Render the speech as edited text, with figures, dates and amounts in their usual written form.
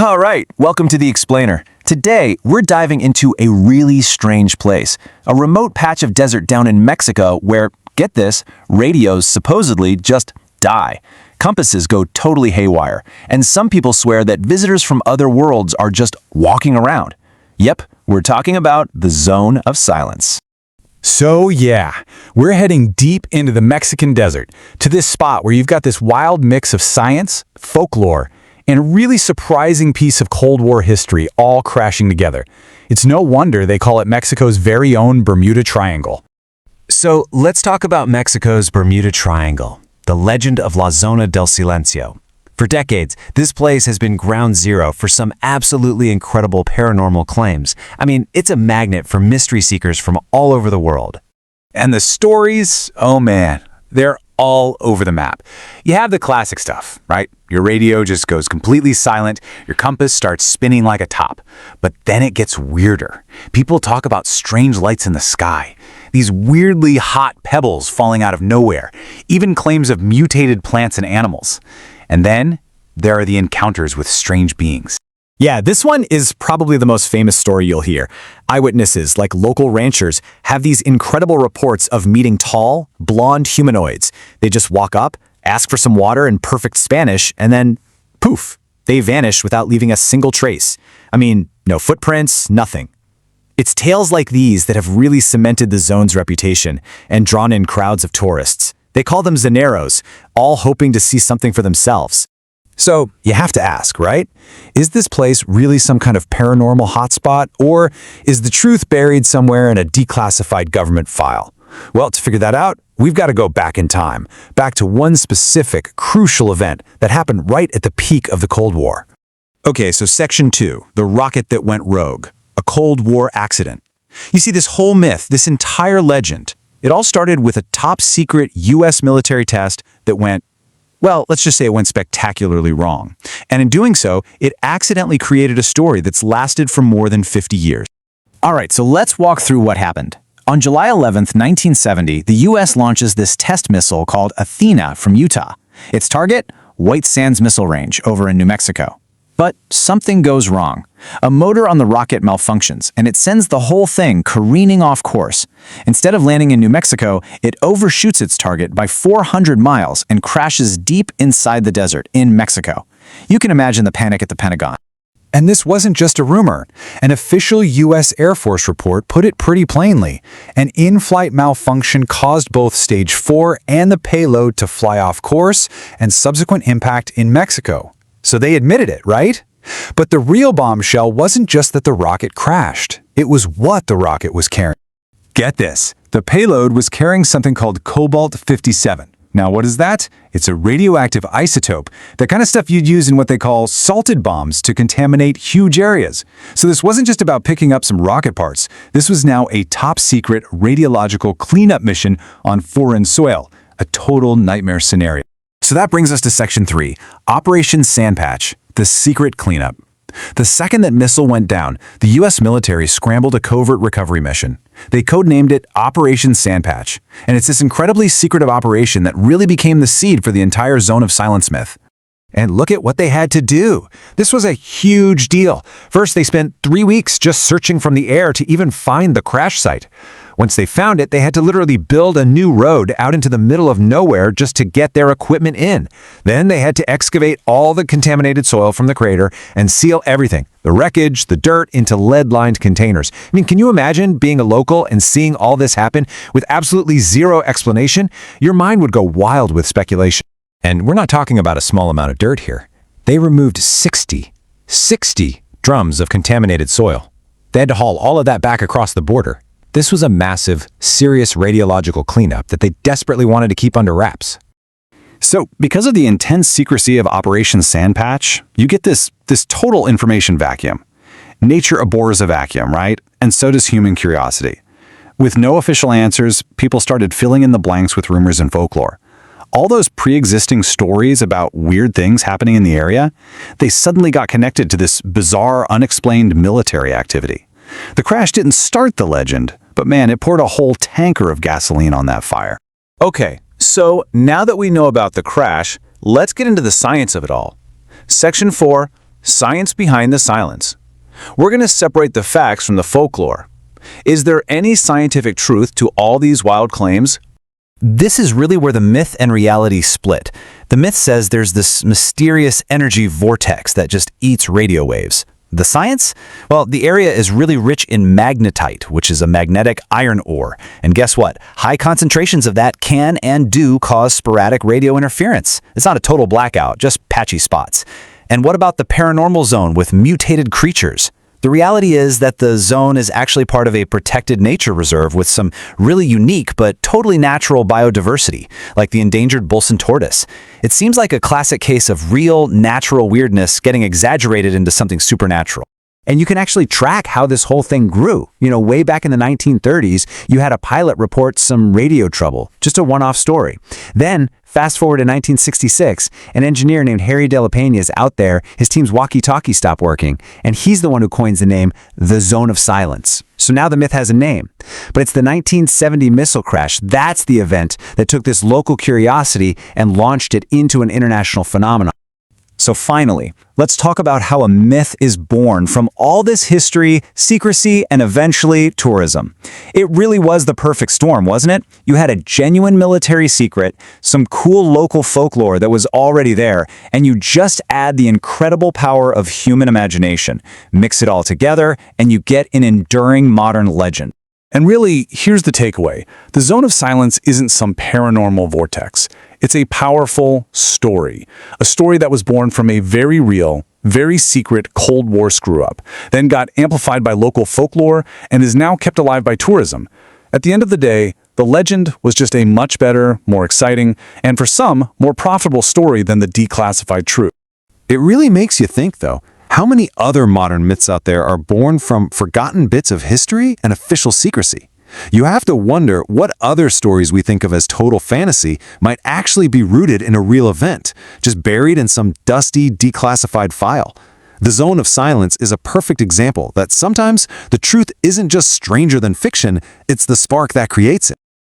All right, welcome to The Explainer. Today, we're diving into a really strange place, a remote patch of desert down in Mexico where, get this, radios supposedly just die. Compasses go totally haywire, and some people swear that visitors from other worlds are just walking around. Yep, we're talking about the Zone of Silence. So yeah, we're heading deep into the Mexican desert, to this spot where you've got this wild mix of science, folklore, and a really surprising piece of Cold War history all crashing together. It's no wonder they call it Mexico's very own Bermuda Triangle. So let's talk about Mexico's Bermuda Triangle, the legend of La Zona del Silencio. For decades, this place has been ground zero for some absolutely incredible paranormal claims. I mean, it's a magnet for mystery seekers from all over the world. And the stories, oh man, they're all over the map. You have the classic stuff, right? Your radio just goes completely silent, your compass starts spinning like a top. But then it gets weirder. People talk about strange lights in the sky, these weirdly hot pebbles falling out of nowhere, even claims of mutated plants and animals. And then there are the encounters with strange beings. Yeah, this one is probably the most famous story you'll hear. Eyewitnesses, like local ranchers, have these incredible reports of meeting tall, blonde humanoids. They just walk up, ask for some water in perfect Spanish, and then, poof, they vanish without leaving a single trace. I mean, no footprints, nothing. It's tales like these that have really cemented the zone's reputation and drawn in crowds of tourists. They call them Zaneros, all hoping to see something for themselves. So you have to ask, right? Is this place really some kind of paranormal hotspot, or is the truth buried somewhere in a declassified government file? Well, to figure that out, we've got to go back in time, back to one specific, crucial event that happened right at the peak of the Cold War. Okay, so Section 2, the rocket that went rogue, a Cold War accident. You see, this whole myth, this entire legend, it all started with a top-secret U.S. military test that went, well, let's just say it went spectacularly wrong. And in doing so, it accidentally created a story that's lasted for more than 50 years. All right, so let's walk through what happened. On July 11th, 1970, the U.S. launches this test missile called 𝗭𝗄 from Utah. Its target? White Sands Missile Range over in New Mexico. But something goes wrong. A motor on the rocket malfunctions, and it sends the whole thing careening off course. Instead of landing in New Mexico, it overshoots its target by 400 miles and crashes deep inside the desert in Mexico. You can imagine the panic at the Pentagon. And this wasn't just a rumor. An official U.S. Air Force report put it pretty plainly. An in-flight malfunction caused both Stage 4 and the payload to fly off course and subsequent impact in Mexico. So they admitted it, right? But the real bombshell wasn't just that the rocket crashed. It was what the rocket was carrying. Get this. The payload was carrying something called 𝗭𝗏-57. Now, what is that? It's a radioactive isotope, the kind of stuff you'd use in what they call salted bombs to contaminate huge areas. So this wasn't just about picking up some rocket parts. This was now a top-secret radiological cleanup mission on foreign soil, a total nightmare scenario. So that brings us to Section 3, Operation Sandpatch, the secret cleanup. The second that missile went down, the U.S. military scrambled a covert recovery mission. They codenamed it Operation Sandpatch, and it's this incredibly secretive operation that really became the seed for the entire Zone of Silence myth. And look at what they had to do. This was a huge deal. First, they spent 3 weeks just searching from the air to even find the crash site. Once they found it, they had to literally build a new road out into the middle of nowhere just to get their equipment in. Then they had to excavate all the contaminated soil from the crater and seal everything, the wreckage, the dirt, into lead-lined containers. I mean, can you imagine being a local and seeing all this happen with absolutely zero explanation? Your mind would go wild with speculation. And we're not talking about a small amount of dirt here. They removed 60 drums of contaminated soil. They had to haul all of that back across the border. This was a massive, serious radiological cleanup that they desperately wanted to keep under wraps. So, because of the intense secrecy of Operation Sandpatch, you get this total information vacuum. Nature abhors a vacuum, right? And so does human curiosity. With no official answers, people started filling in the blanks with rumors and folklore. All those pre-existing stories about weird things happening in the area, they suddenly got connected to this bizarre, unexplained military activity. The crash didn't start the legend, but man, it poured a whole tanker of gasoline on that fire. Okay, so now that we know about the crash, let's get into the science of it all. Section 4, Science behind the silence. We're going to separate the facts from the folklore. Is there any scientific truth to all these wild claims? This is really where the myth and reality split. The myth says there's this mysterious energy vortex that just eats radio waves. The science? Well, the area is really rich in magnetite, which is a magnetic iron ore. And guess what? High concentrations of that can and do cause sporadic radio interference. It's not a total blackout, just patchy spots. And what about the paranormal zone with mutated creatures? The reality is that the zone is actually part of a protected nature reserve with some really unique but totally natural biodiversity, like the endangered Bolson tortoise. It seems like a classic case of real, natural weirdness getting exaggerated into something supernatural. And you can actually track how this whole thing grew. Way back in the 1930s, you had a pilot report some radio trouble, just a one-off story. Then, fast forward to 1966, an engineer named 𝗏𝗏 𝗏𝗏 is out there, his team's walkie-talkie stopped working, and he's the one who coins the name the Zone of Silence. So now the myth has a name. But it's the 1970 missile crash. That's the event that took this local curiosity and launched it into an international phenomenon. So finally, let's talk about how a myth is born from all this history, secrecy, and eventually tourism. It really was the perfect storm, wasn't it? You had a genuine military secret, some cool local folklore that was already there, and you just add the incredible power of human imagination. Mix it all together, and you get an enduring modern legend. And really, here's the takeaway. The Zone of Silence isn't some paranormal vortex. It's a powerful story. A story that was born from a very real, very secret Cold War screw-up, then got amplified by local folklore and is now kept alive by tourism. At the end of the day, the legend was just a much better, more exciting, and for some, more profitable story than the declassified truth. It really makes you think, though. How many other modern myths out there are born from forgotten bits of history and official secrecy? You have to wonder what other stories we think of as total fantasy might actually be rooted in a real event, just buried in some dusty, declassified file. The Zone of Silence is a perfect example that sometimes the truth isn't just stranger than fiction, it's the spark that creates it.